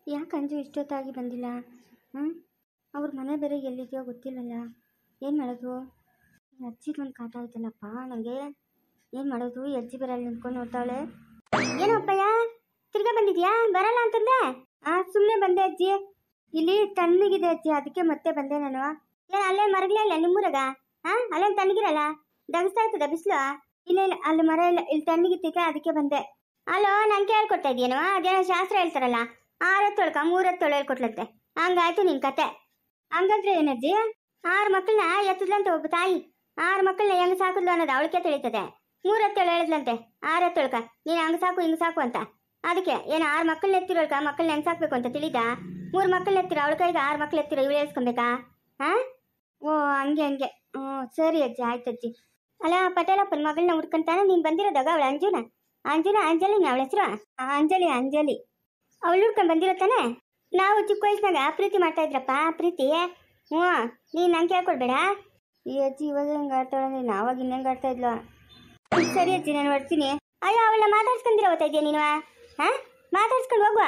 ಯಾಕೆ ಅಂಜು ಇಷ್ಟೊತ್ತಾಗಿ ಬಂದಿಲ್ಲ? ಹ್ಞೂ ಅವ್ರ ಮನೆ ಬೇರೆ ಎಲ್ಲಿದೆಯೋ ಗೊತ್ತಿಲ್ಲಲ್ಲ. ಏನು ಮಾಡೋದು? ಅಜ್ಜಿದೊಂದು ಕಾಟ ಆಯ್ತಲ್ಲಪ್ಪ ನನಗೆ. ಏನು ಮಾಡೋದು? ಅಜ್ಜಿ ಬೇರೆ ಅಲ್ಲಿ ನಿಂತ್ಕೊಂಡು ನೋಡ್ತಾವಳೆ. ಏನೋ ಅಪ್ಪಯ್ಯ ತಿರ್ಗಾ ಬಂದಿದ್ಯಾ? ಬರಲ್ಲ ಅಂತಂದೆ. ಸುಮ್ಮನೆ ಬಂದೆ ಅಜ್ಜಿ. ಇಲ್ಲಿ ತಣ್ಣಗಿದೆ ಅಜ್ಜಿ, ಅದಕ್ಕೆ ಮತ್ತೆ ಬಂದೆ ನಾನು. ಏನು ಅಲ್ಲೇ ಮರಗಳೇ ಇಲ್ಲ ನಿಮ್ಮೂರಾಗ? ಅಲ್ಲೇನು ತಣ್ಣಗಿರಲ್ಲ? ದಗಿಸ್ತಾ ಇರ್ತದ ಬಿಸಿಲು? ಇಲ್ಲ ಇಲ್ಲ, ಅಲ್ಲಿ ಮರ ಇಲ್ಲ, ಇಲ್ಲಿ ತಣ್ಣಗಿತ್ತಿಕ, ಅದಕ್ಕೆ ಬಂದೆ. ಅಲ್ಲೋ ನಂಗೆ ಹೇಳ್ಕೊಡ್ತಾ ಇದೆಯೇನೋ? ಅದೇನೋ ಶಾಸ್ತ್ರ ಹೇಳ್ತಾರಲ್ಲ, 6 ಎತ್ತೊಳ್ಕ 3 ಎತ್ತೊಳು ಹೇಳ್ಕೊಟ್ಲಂತೆ. ಹಂಗಾಯ್ತು ನಿನ್ ಕತೆ. ಹಂಗಂದ್ರೆ ಏನಜ್ಜಿ? 6 ಮಕ್ಕಳನ್ನ ಎತ್ತದ್ಲಂತೆ ಒಬ್ಬ ತಾಯಿ. 6 ಮಕ್ಕಳನ್ನ ಹೆಂಗ್ ಸಾಕಿದ್ಲು ಅನ್ನೋದು ಅವಳಿಗೆ ತಿಳಿತದೆ. 3 ಎತ್ತೊಳು ಹೇಳಿದ್ಲಂತೆ 6 ಎತ್ತೊಳ್ಕ ನೀನು ಹಂಗ್ ಸಾಕು ಹಿಂಗ್ ಸಾಕು ಅಂತ. ಅದಕ್ಕೆ ಏನು 6 ಮಕ್ಕಳನ್ನ ಎತ್ತಿರೋಳ್ಕ ಮಕ್ಕಳನ್ನ ಹೆಂಗ್ ಸಾಕ್ಬೇಕು ಅಂತ ತಿಳಿದ? 3 ಮಕ್ಕಳನ್ನ ಎತ್ತಿರೋ ಅವಳ ಕೈಗೆ 6 ಮಕ್ಕಳು ಎತ್ತಿರೋ ಇವಳು ಹೇಳ್ಸ್ಕೊಬೇಕಾ? ಓ ಹಂಗೆ ಹಂಗೆ. ಸರಿ ಅಜ್ಜಿ, ಆಯ್ತು ಅಜ್ಜಿ. ಅಲ್ಲ ಪಟೇಲಪ್ಪನ ಮಗಳನ್ನ ಹುಡ್ಕೊಂತಾನೆ ನೀನು ಬಂದಿರೋದಾಗ ಅವಳು ಅಂಜುನ ಅಂಜಲಿ ಅವಳ ಹೆಸರು? ಅಂಜಲಿ ಅವಳು ಹುಡ್ಕೊಂಡು ಬಂದಿರತ್ತಾನೆ. ನಾವು ಚಿಕ್ಕ ವಯಸ್ಸಿನಾಗ ಪ್ರೀತಿ ಮಾಡ್ತಾ ಇದ್ರಪ್ಪ, ಪ್ರೀತಿ. ನೀನು ನಂಗೆ ಕೇಳ್ಕೊಡ್ಬೇಡ. ಈ ಅಜ್ಜಿ ಇವಾಗ ಹೆಂಗೆ ಆಡ್ತಾಳೆ, ನೀನು ಆವಾಗ ಇನ್ನೆಂಗೆ ಆಡ್ತಾ ಇದ್ಲು. ಸರಿ ಅಜ್ಜಿ, ನಾನು ಹೊಡ್ತೀನಿ. ಅಯ್ಯೋ ಅವಳನ್ನ ಮಾತಾಡ್ಸ್ಕೊಂಡಿರೋ ಹೋಗ್ತಾ ಇದೆಯಾ ನೀನು? ಮಾತಾಡ್ಸ್ಕೊಂಡು ಹೋಗುವ.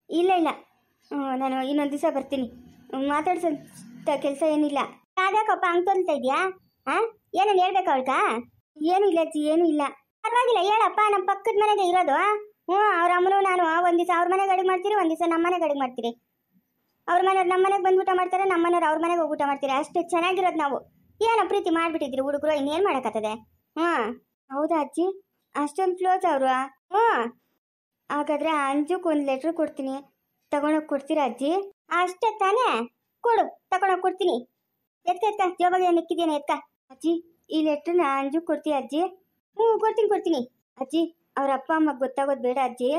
ಇಲ್ಲ ಇಲ್ಲ, ನಾನು ಇನ್ನೊಂದು ದಿವಸ ಬರ್ತೀನಿ. ಮಾತಾಡ್ಸೋಂಥ ಕೆಲಸ ಏನಿಲ್ಲ. ಯಾಕಪ್ಪ ಹಂಗೆ ತೊಲ್ತಾ ಇದೆಯಾ? ಏನೇನು ಹೇಳ್ಬೇಕು ಅವಳ್ಕ? ಏನೂ ಇಲ್ಲ ಅಜ್ಜಿ, ಏನೂ ಇಲ್ಲ. ಪರವಾಗಿಲ್ಲ ಹೇಳಪ್ಪ, ನಮ್ಮ ಪಕ್ಕದ ಮನೆಗೆ ಇರೋದು. ಅವ್ರ ಅಮ್ಮನೂ ನಾನು ಒಂದು ದಿವಸ ಅವ್ರ ಮನೆಗೆ ಅಡುಗೆ ಮಾಡ್ತೀರಿ, ಒಂದು ದಿವಸ ನಮ್ಮ ಮನೆಗೆ ಅಡುಗೆ ಮಾಡ್ತೀರಿ. ಅವ್ರ ಮನೆಯವ್ರು ನಮ್ಮ ಮನೆಗೆ ಬಂದು ಊಟ ಮಾಡ್ತಾರೆ, ನಮ್ಮ ಮನೆಯವ್ರು ಅವ್ರ ಮನೆಗೆ ಹೋಗಿ ಊಟ ಮಾಡ್ತೀರಿ. ಅಷ್ಟು ಚೆನ್ನಾಗಿರೋದು ನಾವು. ಏನೋ ಪ್ರೀತಿ ಮಾಡಿಬಿಟ್ಟಿದ್ರಿ ಹುಡುಗರು, ಇನ್ನೇನು ಮಾಡೋಕ್ಕತ್ತದೆ? ಹೌದಾ ಅಜ್ಜಿ? ಅಷ್ಟೊಂದು ಕ್ಲೋಸ್ ಅವರು? ಹಾಗಾದ್ರೆ ಅಂಜುಕ್ಕೆ ಒಂದು ಲೆಟ್ರ್ ಕೊಡ್ತೀನಿ, ತಗೊಂಡೋಗಿ ಕೊಡ್ತೀರಾ ಅಜ್ಜಿ? ಅಷ್ಟೇ ತಾನೇ? ಕೊಡು, ತಗೊಂಡೋಗಿ ಕೊಡ್ತೀನಿ. ಎತ್ಕ ಜೋಬಾಗ ನಿಕ್ಕಿದ್ದೇನೆ, ಎತ್ಕ. ಅಜ್ಜಿ ಈ ಲೆಟ್ರನ್ನ ಅಂಜುಕ್ಕೆ ಕೊಡ್ತೀಯ ಅಜ್ಜಿ? ಕೊಡ್ತೀನಿ ಅಜ್ಜಿ. ಅವ್ರ ಅಪ್ಪ ಅಮ್ಮಗೆ ಗೊತ್ತಾಗೋದು ಬೇಡ ಅಜ್ಜಿ.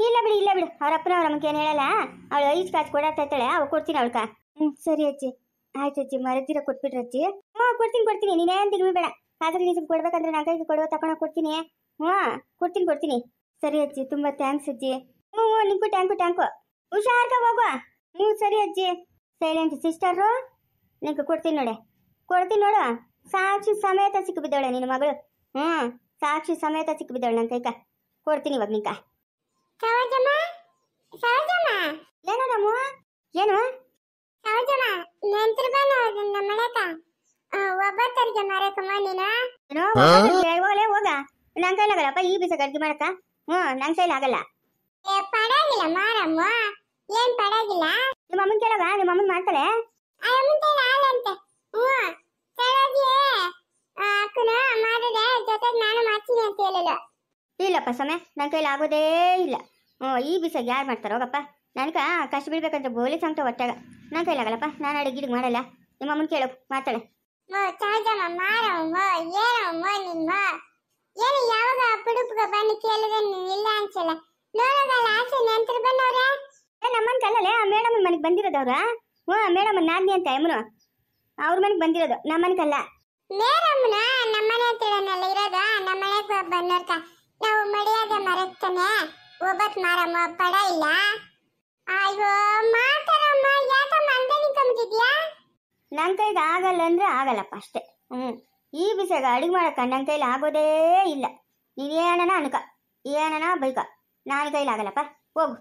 ಇಲ್ಲ ಬಿಡು ಅವ್ರ ಅಪ್ಪನ ಅವ್ರ ಅಮ್ಮಕ್ಕೆ ಏನು ಹೇಳಲ್ಲ. ಅವಳು 5 ಕಾಸು ಕೊಡಾಡ್ತಾ ಇರ್ತಾಳೆ, ಅವು ಕೊಡ್ತೀನಿ ಅವಳ್ಕ. ಸರಿ ಅಜ್ಜಿ, ಆಯ್ತು ಅಜ್ಜಿ. ಮರದಿರ ಕೊಟ್ಬಿಡ್ರಿ ಅಜ್ಜಿ. ಕೊಡ್ತೀನಿ. ನೀನೇನು ತಿರುಗಬೇಡ. ಕಾಸು ಕೊಡ್ಬೇಕಂದ್ರೆ ನನ್ನ ಕೈಗೆ ಕೊಡುವ, ತಗೊಂಡೋಗಿ ಕೊಡ್ತೀನಿ. ಕೊಡ್ತೀನಿ. ಸರಿ ಅಜ್ಜಿ, ತುಂಬ ಥ್ಯಾಂಕ್ಸ್ ಅಜ್ಜಿ. ನಿಂಕು ಟ್ಯಾಂಕು. ಹುಷಾರ್ಕ ಹೋಗುವ. ಸರಿ ಅಜ್ಜಿ. ಸೈಲೆಂಟ್ ಸಿಸ್ಟರು, ನಿಂಗೆ ಕೊಡ್ತೀನಿ ನೋಡು. ಸಾಕ್ಷಿ ಸಮೇತ ಸಿಕ್ಕಿಬಿದ್ದವಳೆ ನಿನ್ನ ಮಗಳು. ಸಾಕ್ಷಿ ಸಮೇತ ಸಿಕ್ಕಿಬಿದ್ದವಳೆ ನನ್ನ ಕೈಕ. ಕೊಡ್ತೀನಿ ಇವಾಗ ನಿಂಕ. ಏನೋ ನಮ್ಮ ಏನು ಹೋಗ. ನನ್ ಕೈಲಾಗಲ್ಲಪ್ಪ ಈ ಬೀಸ ಅಡ್ಗೆ ಮಾಡಕ್ಕ. ನನ್ ಕೈಲಾಗಲ್ಲ. ನಿಮ್ಮ ಅಮ್ಮನ್ ಕೇಳವ, ನಿಮ್ಮ ಅಮ್ಮನ್ ಮಾಡ್ತಾಳೆ. ಇಲ್ಲಪ್ಪ ಸಮಯ, ನನ್ನ ಕೈಲಿ ಆಗೋದೇ ಇಲ್ಲ. ಈ ಬಿಸಾಗ ಯಾರು ಮಾಡ್ತಾರ? ಹೋಗಪ್ಪ. ನನ್ಕ ಕಷ್ಟ ಬೀಳ್ಬೇಕಂತ ಬೋಲಿ ಸಂಕಟ ಹೊಟ್ಟಾಗ ನನ್ನ ಕೈಲಾಗಲ್ಲಪ್ಪ. ನಾನು ಅಡಿಗೆ ಮಾಡಲ್ಲ. ನಿಮ್ಮ ಅಮ್ಮನ ಕೇಳೋ, ಮಾಡ್ತಾಳೆ. ನಮ್ಮನ್ ಕಲ್ಲೇ ಮೇಡಮ್ ಮನೆಗೆ ಬಂದಿರೋದವ್ರ. ಮೇಡಮ್ ನಾದ್ನಿ ಅಂತ ಅಮ್ಮನು ಅವ್ರ ಮನೆಗೆ ಬಂದಿರೋದು, ನಮ್ಮನ್ ಕಲ್ಲ. ಮೇಡಮ್ನ ನಮ್ಮನೆ ಹತ್ರನಲ್ಲ ಇರೋದು. ನಮ್ಮನೆಗೆ ಬಂದೋರ್ಕ ನಾವು ಮರ್ಯಾದೆ ಮರೆತಾನೆ ಒಬ್ಬತ್ ಮಾರಮ್ಮ ಪಡ ಇಲ್ಲ. ಅಯ್ಯೋ ಮಾತಾರಮ್ಮ, ಯಾಕಮ್ಮ ಅಂದನಿ ಕಮ್ದಿದ್ಯಾ? ನನ್ನ ಕೈಗೆ ಆಗಲ್ಲ ಅಂದ್ರೆ ಆಗಲ್ಲಪ್ಪ ಅಷ್ಟೇ. ಈ ಬಿಸಾಗ ಅಡುಗೆ ಮಾಡಕ್ಕ ನನ್ನ ಕೈಲಿ ಆಗೋದೇ ಇಲ್ಲ. ನೀನೇನ ಅನ್ಕ, ಏನನ ಬೈಕ, ನನ್ನ ಕೈಲಿ ಆಗಲ್ಲಪ್ಪ. ಹೋಗು.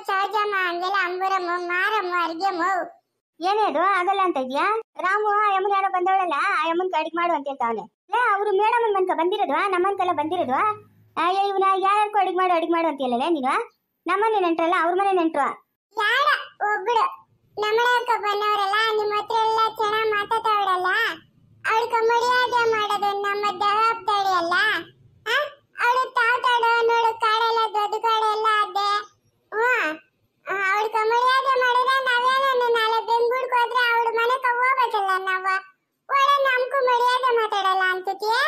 ಸಹಜಮ್ಮ ಹಂಗೆಲ್ಲ ಅಂಬರಮ್ಮ ಮಾರಮ್ಮ ಅರ್ಗೆಮ್ಮ. ಏನೇ ಅದು ಆಗಲ್ಲ ಅಂತ ಇದ್ಯಾ? ರಾಮು ಆ ಯಮ್ಮನ ಯಾರೋ ಬಂದವಳಲ್ಲ, ಆ ಯಮ್ಮನ್ ಅಡಿಗೆ ಮಾಡು ಅಂತ ಹೇಳ್ತಾವನೆ. ಅವರು ಮೇಡಮನ್ ಮನ್ಕ ಬಂದಿರೋದು, ನಮ್ಮನ್ಕೆಲ್ಲ ಬಂದಿರೋದು. ಇವನ ಯಾರ್ಯಾರ್ಕೊ ಅಡಿಗೆ ಮಾಡು ಅಂತ ಹೇಳಲ್ಲ ನೀನು. ನಮ್ಮನೆ ನೆಂಟ್ರಲ್ಲ, ಅವ್ರ ಮನೆ ನೆಂಟ್ರು. ಯಾರ ಒಬ್ಳು ನಮ್ಮನೆಯಕ್ಕ ಬಂದವರಲ್ಲ, ನಿಮ್ಮ ಹತ್ರ ಎಲ್ಲ ಚೆನ್ನಾಗಿ ಮಾತಾಡೋಳಲ್ಲ, ಅವಳಿಗೆ ಮರ್ಯಾದೆ ಮಾಡೋದು ನಮ್ಮ ಜವಾಬ್ದಾರಿ ಅಲ್ಲ. ಅವಳು ತಾತಾಡೋ ನೋಡು, ಕಾಡೆಲ್ಲ ದೊಡ್ಡ ಕಾಡೆಲ್ಲ ಅದೇ. ಅವಳಿಗೆ ಮರ್ಯಾದೆ ಮಾಡಿದ್ರೆ ನಾವೇನ ನಾಳೆ ಬೆಂಗಳೂರಿಗೆ ಹೋದ್ರೆ ಅವಳ ಮನೆಗೆ ಹೋಗ್ಬೇಕಲ್ಲ ನಾವು. ಒಳ್ಳೆ ನಮ್ಗೂ ಮರ್ಯಾದೆ ಮಾತಾಡಲ್ಲ ಅನ್ಸುತ್ತೆ.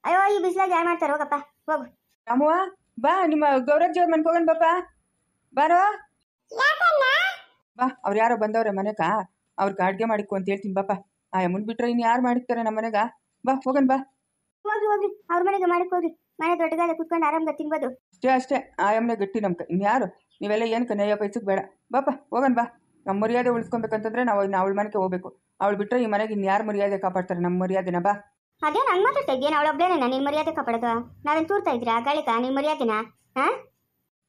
ಅಯ್ಯೋ ಈ ಬಿಸಿಲಾಗ ಯಾರು ಮಾಡ್ತಾರ? ಹೋಗಪ್ಪ ಹೋಗು. ರಾಮವ್ವ ಬಾ, ನಿಮ್ಮ ಗೌರಜ್ಜಿ ಅವ್ರ ಮನೆಗೆ ಹೋಗೋಣ ಬಾಪ. ಬಾರೋ ಬಾ. ಅವ್ರು ಯಾರೋ ಬಂದವ್ರೆ ಮನೆಗ, ಅವ್ರಿಗೆ ಅಡುಗೆ ಮಾಡಿಕೊ ಅಂತ ಹೇಳ್ತೀನಿ ಬಾಪ. ಮುಂದೆ ಬಿಟ್ರೆ ಇನ್ನು ಯಾರು ಮಾಡಿರ್ತಾರೆ ನಮ್ಮ ಮನೆಗ? ಬಾ ಹೋಗೋಣ ಬಾ. ಹೋಗ್ರಿ ಅವ್ರ ಮನೆಗೆ ಮಾಡಕ್ ಹೋಗ್ರಿ. ಮನೆ ದೊಡ್ಡಗಾಲ ಕುತ್ಕೊಂಡು ಆರಾಮ್ಗ ತಿನ್ಬೋದು. ಅಷ್ಟೇ ಆಯಮ್ಮನೆ ಗಟ್ಟಿ ನಮ್ಗೆ. ಇನ್ಯಾರು ನೀವೆಲ್ಲ ಏನಕ್ಕೆ ನಯ್ಯ ಪೈಸಕ್ಕೆ ಬೇಡ. ಬಾಪ ಹೋಗೋಣ ಬಾ. ನಮ್ಮ ಮರ್ಯಾದೆ ಉಳಿಸ್ಕೊಬೇಕಂತಂದ್ರೆ ನಾವು ಅವಳ ಮನೆಗೆ ಹೋಗ್ಬೇಕು. ಅವಳು ಬಿಟ್ರೆ ಈ ಮನೆಗೆ ಇನ್ಯಾರು ಮರ್ಯಾದೆ ಕಾಪಾಡ್ತಾರೆ ನಮ್ಮ ಮರ್ಯಾದೆನ? ಬಾ. ಅದೇ ನಂಗೆ ಮಾತಾಡ್ತಾ ಇದ್ದೇನೆ, ಅವಳೊಬ್ಳೇನ ನಿನ್ ಮರ್ಯಾದೆ ಕಾಪಾಡೋದು? ನಾವೇನು ತೂರ್ತಾ ಇದ್ರಾ ಗಾಳಿಕ ನಿನ್ ಮರ್ಯಾದೆನ?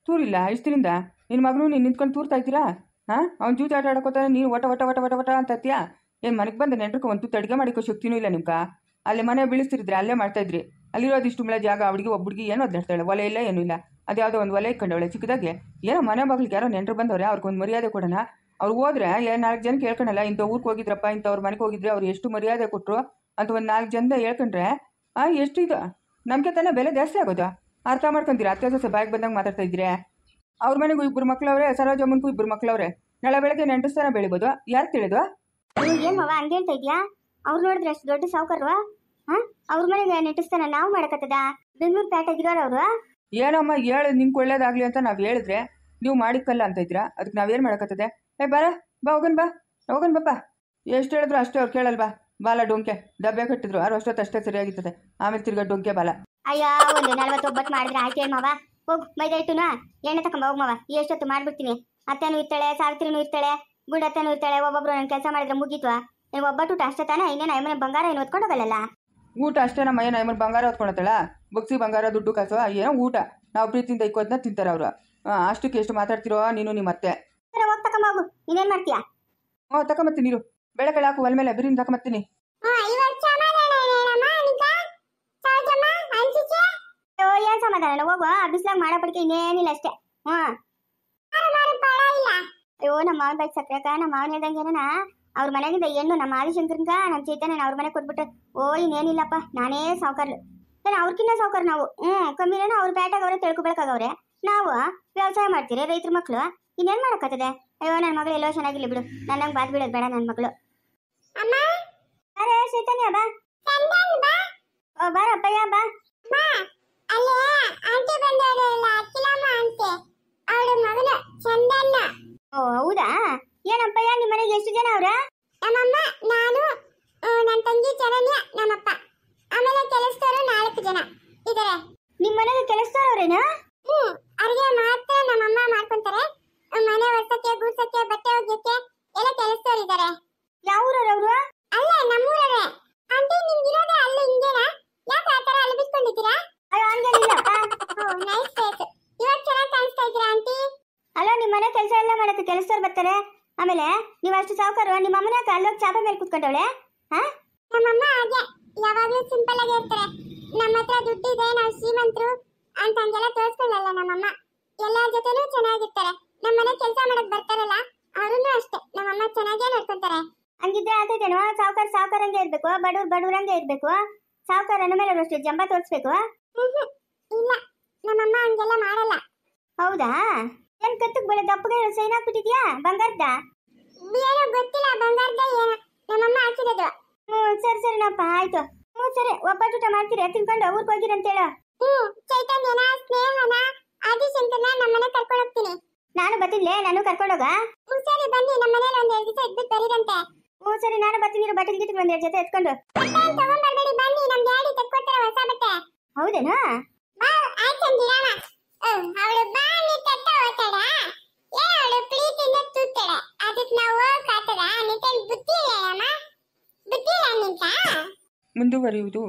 ತೂರಿಲ್ಲ ಇಷ್ಟಿನಿಂದ. ನಿನ್ನ ಮಗನು ನೀನು ನಿಂತ್ಕೊಂಡು ತೂರ್ತಾ ಇದ್ದೀರಾ? ಹಾಂ, ಅವ್ನು ಜೂಜ್ ಆಟ ಆಡೋಕೋತಾನೆ, ನೀನು ಒಟ ಒಟ ಒಟ ಒಟ ಒಟ ಅಂತ ಅತ್ತೀಯಾ? ಏನು ಮನೆಗೆ ಬಂದ ನೆಂಟ್ರಿಗೆ ಒಂದು ತುತ್ತು ಅಡುಗೆ ಮಾಡಿಕೋ ಶಕ್ತಿನೂ ಇಲ್ಲ ನಿಮ್ಗೆ. ಅಲ್ಲೇ ಮನೆ ಬೀಳಿಸ್ತಿರಿದ್ರೆ ಅಲ್ಲೇ ಮಾಡ್ತಾಯಿದ್ರಿ. ಅಲ್ಲಿರೋದಿಷ್ಟು ಮುಳೆ ಜಾಗ ಅವಳಿಗೆ ಒಬ್ಬಳಿಗೆ ಏನೋ ಒದ್ದಾಡ್ತಾಳೆ, ಒಲೆ ಇಲ್ಲ ಏನೂ ಇಲ್ಲ. ಅದ್ಯಾವುದೋ ಒಂದು ಒಲೆ ಇಟ್ಕೊಂಡವಳೆ ಚಿಕ್ಕದಾಗೆ. ಏನೋ ಮನೆ ಬಾಗಿಲಿಗೆ ಯಾರೋ ನೆಂಟರು ಬಂದವ್ರೆ, ಅವ್ರಿಗೊಂದು ಮರ್ಯಾದೆ ಕೊಡೋಣ. ಅವ್ರು ಹೋದ್ರೆ 4 ಜನಕ್ಕೆ ಹೇಳ್ಕೊಳಲ್ಲ, ಇಂಥ ಊರಿಗೆ ಹೋಗಿದ್ರಪ್ಪ, ಇಂಥವ್ರ ಮನೆಗೆ ಹೋಗಿದ್ರೆ ಅವ್ರು ಎಷ್ಟು ಮರ್ಯಾದೆ ಕೊಟ್ಟರು ಅಂತ ಒಂದು 4 ಜನದ ಹೇಳ್ಕೊಂಡ್ರೆ ಎಷ್ಟು ಇದು ನಮಗೆ ತಾನೇ ಬೆಲೆ ಜಾಸ್ತಿ ಆಗೋದು. ಅರ್ಥ ಮಾಡ್ಕೊಂತೀರಾ? ಅತ್ತೆ ಸೊಸೆ ಬಾಯಿಗೆ ಬಂದಂಗೆ ಮಾತಾಡ್ತಾ ಇದ್ರೆ. ಅವ್ರ ಮನೆಗೂ 2 ಮಕ್ಳವ್ರೆ, ಸರೋಜಮ್ಮನಿಗೂ 2 ಮಕ್ಳವ್ರೆ. ನಾಳೆ ಬೆಳಗ್ಗೆ ನೆಂಟಸ್ಥಾನ ಬೆಳಿಬೋದು. ಯಾರು ತಿಳಿದು? ಏನು ಮವ ಹಂಗೆ ಹೇಳ್ತಾ ಇದೆಯಾ? ಅವ್ರು ನೋಡಿದ್ರೆ ಅಷ್ಟು ದೊಡ್ಡ ಸಾವುಕಾರವಾ? ಹಾಂ, ಅವ್ರ ಮನೆಗೆ ನೆಟ್ಟಿಸ್ತಾನ ನಾವು ಮಾಡಕತ್ತದ? ಬೆಂಗಳೂರು ಪೇಟೆಗಿರೋರು ಅವರು. ಏನಮ್ಮ ಹೇಳು, ನಿಂಗೆ ಒಳ್ಳೇದಾಗಲಿ ಅಂತ ನಾವು ಹೇಳಿದ್ರೆ ನೀವು ಮಾಡಿಕ್ಕಲ್ಲ ಅಂತ ಇದ್ದೀರಾ. ಅದಕ್ಕೆ ನಾವೇನು ಮಾಡೋಕ್ಕತ್ತದೆ? ಬಾರ ಬಾ, ಹೋಗನ್ ಬಾಪ್ಪ. ಎಷ್ಟು ಹೇಳಿದ್ರು ಅಷ್ಟೇ, ಅವ್ರು ಕೇಳಲ್ವಾ? ಬಾಲ ಡೊಂಕೆ ಡಬ್ಬೆ ಕಟ್ಟಿದ್ರು ಅವ್ರು ಅಷ್ಟೊತ್ತು ಅಷ್ಟೇ ಸರಿಯಾಗಿರ್ತದೆ. ಆಮೇಲೆ ತಿರ್ಗಾ ಡೊಂಕೆ ಬಾಲ. ಅಯ್ಯ, ಒಂದು 49 ಮಾಡಿದ್ರೆ ಆಯ್ತು ಮಾವ. ಹೋಗು, ಮೈದಾ ಹಿಟ್ಟುನ ಎಣ್ಣೆ ತಕೊಂಬ ಹೋಗ್ ಮಾವ. ಎಷ್ಟೊತ್ತು ಮಾಡ್ಬಿಡ್ತೀನಿ. ಅತ್ತೆನೂ ಇರ್ತಾಳೆ, ಸಾವಿತ್ರಿನೂ ಇರ್ತಾಳೆ, ಗುಂಡತ್ತೆನೂ ಇರ್ತಾಳೆ. ಒಬ್ಬೊಬ್ರು ನನ್ನ ಕೆಲಸ ಮಾಡಿದ್ರೆ ಮುಗೀತ್ವಾ? ನೀವು ಒಬ್ಬಟ್ಟು ಅಷ್ಟೇ ತಾನೇ? ಇನ್ನೇನು ಐಮನೆ ಬಂಗಾರ ಏನು ಹೊತ್ಕೊಂಡು ಹೋಗಲ್ಲ? ಊಟ ಅಷ್ಟೇ. ನಮ್ಮ ಏನು ಐಮನೆ ಬಂಗಾರ ಹೊತ್ಕೊಳತ್ತಳ? ಬುಕ್ಸಿ ಬಂಗಾರ ದುಡ್ಡು ಕಾಸು ಏನೋ ಊಟ. ನಾವು ಪ್ರೀತಿಯಿಂದ ಇಕ್ಕೋದನ್ನ ತಿಂತಾರೆ ಅವರು. ಅಷ್ಟಕ್ಕೆ ಎಷ್ಟು ಮಾತಾಡ್ತಿರೋ ನೀನು ನಿಮ್ಮ ಅತ್ತೆ. ಹೋಗಿ ತಕೊಂಬ ಹೋಗು. ಇನ್ನೇನು ಮಾಡ್ತೀಯಾ? ತಕೊಂಬತ್ತೀನಿ ನೀರು. ಬೆಳಕಲ್ಲಿ ಹಾಕು ಒಲೆ ಮೇಲೆ ಬಿರಿನ ತಕೊಂಬತ್ತೀನಿ. ಏನ್ ಸಮಾಧಾನ? ಹೋಗು, ಬಿಸ್ಲಾಗ ಮಾಡಪಡಿಕೆ ಇನ್ನೇನಿಲ್ಲ ಅಷ್ಟೇ. ಅಯ್ಯೋ, ನಮ್ಮ ಮಾವನ ಬೈಕ್ ಸಕ್ರಕ ನಮ್ಮ ಮಾವನ ಹೇಳ್ದಂಗೆ ಏನ ಅವ್ರ ಮನೆಗಿಂದ ಹೆಣ್ಣು ನಮ್ಮ ಆದಿಶಂಕರ್ಗ ನಮ್ಮ ಚೈತನ್ಯ ಅವ್ರ ಮನೆಗೆ ಕೊಟ್ಬಿಟ್ರೆ ಇನ್ನೇನಿಲ್ಲಪ್ಪ, ನಾನೇ ಸಾವುಕಾರ್ಲು. ಅವ್ರಕಿನ್ನ ಸಾವುಕಾರ ನಾವು. ಕಮ್ಮಿನ ಅವ್ರ ಪೇಟೆಗೆ ಅವರೇ ತಿಳ್ಕೊಬೇಕಾಗವ್ರೆ. ನಾವು ವ್ಯವಸಾಯ ಮಾಡ್ತೀರಿ, ರೈತರ ಮಕ್ಕಳು. ಇನ್ನೇನು ಮಾಡಕ್ಕತ್ತದೆ? ಅಯ್ಯೋ, ನನ್ನ ಮಗಳು ಎಲ್ಲೋ ಚೆನ್ನಾಗಿಲ್ಲ ಬಿಡು. ನನ್ನಂಗೆ ಬಾದ್ ಬಿಡೋದು ಬೇಡ ನನ್ನ ಮಗಳು. ಅರೆ ಚೈತನ್ಯ ಬಾ. ಬಾರಪ್ಪಯ್ಯ ಬಾ. ಓ ಹೌದಾ? ಏನಪ್ಪಯ್ಯ, ನಿಮ್ಮ ಮನೆಗೆ ಎಷ್ಟು ಜನ ಅವ್ರ? ನಮ್ಮಮ್ಮ, ನಾನು, ನನ್ನ ತಂಗಿ ಚರಣ್ಯ, ನಮ್ಮಪ್ಪ. ಆಮೇಲೆ ಕೆಲಸದವರು 4 ಜನ ಇದಾರೆ. ನಿಮ್ಮ ಮನೆಗೆ ಕೆಲಸದವ್ರೇನಾ? ಅಡುಗೆ ಮಾತ್ರ ನಮ್ಮಮ್ಮ ಮಾಡ್ಕೊಂತಾರೆ. ಮನೆ ಒರ್ಸಕ್ಕೆ, ಗೂಡ್ಸಕ್ಕೆ, ಬಟ್ಟೆ ಒಗ್ಯಕ್ಕೆ ಎಲ್ಲ ಕೆಲಸದವರು ಇದಾರೆ. ಯಾವ ಊರವ್ರು? ಅಲ್ಲ, ನಮ್ಮೂರವೇ. ಆಂಟಿ, ನಿಮ್ಗಿರೋದೇ ಅಲ್ಲೂ ಹಿಂಗೇನಾ? ಯಾಕೆ ಆ ಥರ ಅಲಬಿಸ್ಕೊಂಡಿದ್ದೀರಾ? ಅಯ್ಯೋ, ಹಂಗೇನಿಲ್ಲ. Nice face. ಇವತ್ತು ಚೆನ್ನಾಗಿ ಕಾಣಿಸ್ತಾ ಇದ್ದೀರಾ ಆಂಟಿ. ಅಲ್ಲ, ನಿಮ್ಮ ಮನೆ ಕೆಲಸ ಎಲ್ಲ ಮಾಡಕ್ಕೆ ಕೆಲಸದವ್ರು ಬರ್ತಾರೆ. ಆಮೇಲೆ ನೀವು ಅಷ್ಟು ಸಾವುಕಾರು, ನಿಮ್ಮ ಅಮ್ಮನ ಅಲ್ಲೋಗಿ ಚಾಪೆ ಮೇಲೆ ಕೂತ್ಕೊಂಡವಳೆ? ನಮ್ಮಮ್ಮ ಹಾಗೆ ಯಾವಾಗಲೂ ಸಿಂಪಲ್ ಆಗಿ ಇರ್ತಾರೆ. ನಮ್ಮ ಹತ್ರ ದುಡ್ಡಿದೆ, ನಾವು ಶ್ರೀಮಂತರು ಅಂತ ಹಂಗೆಲ್ಲ ತೋರಿಸ್ಕೊಳ್ಳಲ್ಲ ನಮ್ಮಮ್ಮ. ಎಲ್ಲರ ಜೊತೆನೂ ಚೆನ್ನಾಗಿರ್ತಾರೆ. ನಮ್ಮ ಮನೆ ಕೆಲಸ ಮಾಡಕ್ ಬರ್ತಾರಲ್ಲ ಅವ್ರನ್ನೂ ಅಷ್ಟೇ ನಮ್ಮಮ್ಮ ಚೆನ್ನಾಗೇ ನೋಡ್ಕೊಂತಾರೆ. ಹಂಗಿದ್ರೆ ಆಗ್ತೈತೇನೋ? ಸಾವುಕಾರಂಗೆ ಇರ್ಬೇಕು, ಬಡವ್ರಂಗೆ ಇರ್ಬೇಕು. ಸಾವುಕಾರ ಮೇಲೆ ಅಷ್ಟು ಜಂಬ ತೋರಿಸ್ಬೇಕು? ಇಲ್ಲ, ನಮ್ಮಮ್ಮ ಹಂಗೆಲ್ಲ ಮಾಡಲ್ಲ. ಹೌದಾ? ಏನ್ ಕತ್ತಕ್ಕೆ ಬೆಳೆ ದಪ್ಪಗೆ ಸೈನ್ ಹಾಕ್ಬಿಟ್ಟಿದ್ಯಾ ಬಂಗಾರದ? ಏನೋ ಗೊತ್ತಿಲ್ಲ, ಬಂಗಾರದ ಏನೋ ನಮ್ಮಮ್ಮ ಹಾಕಿರೋದು. ಸರಿನಪ್ಪ, ಆಯ್ತು. ಸರಿ, ಒಬ್ಬಟ್ಟು ಮಾಡ್ತೀರಿ, ತಿನ್ಕೊಂಡು ಊರಿಗೆ ಹೋಗಿರಿ ಅಂತೇಳು. ಚೈತನ್ಯನ, ಸ್ನೇಹನ, ಆದಿಶಂಕರ್ನ ನಮ್ಮನೆ ಕರ್ಕೊಂಡು ಹೋಗ್ತೀನಿ. ನಾನು ಬರ್ತಿದ್ಲೆ, ನಾನು ಕರ್ಕೊಂಡೋಗ. ಸರಿ, ಬನ್ನಿ, ನಮ್ಮ ಮನೇಲಿ 1-2 ದಿವಸ ಇದ್ಬಿಟ್ಟು ಬರೀರಂತೆ. ಸರಿ, ನಾನು ಬರ್ತೀನಿ. ಬಟ್ಟೆ ಗಿಟ್ಟಿಗೆ 1-2 ಜೊತೆ ಎತ್ಕೊಂಡು ತಗೊಂಡ್ಬರ್ಬೇಡಿ, ಬನ್ನಿ, ನಮ್ ಡ್ಯಾಡಿ ತೆಕ್ಕೊಡ್ತಾರೆ ಹೊಸ ಬಟ್ಟೆ. ಹೌದೇನಾ? ಆಯ್ತಂದಿರಾಮ. ಅವಳು ಬಾನಿ ತಟ್ಟ ಹೋಗ್ತಾಳ, ಅವಳು ಪ್ರೀತಿಯಿಂದ ತೂತಾಳೆ. ಅದಕ್ಕೆ ನಾವು ಹೋಗಕ್ಕಾಗ್ತದ? ನಿಂತ ಬುದ್ಧಿ ಇಲ್ಲ ಅಮ್ಮ, ಬುದ್ಧಿ ಇಲ್ಲ ನಿಂತ. ಮುಂದುವರಿಯುವುದು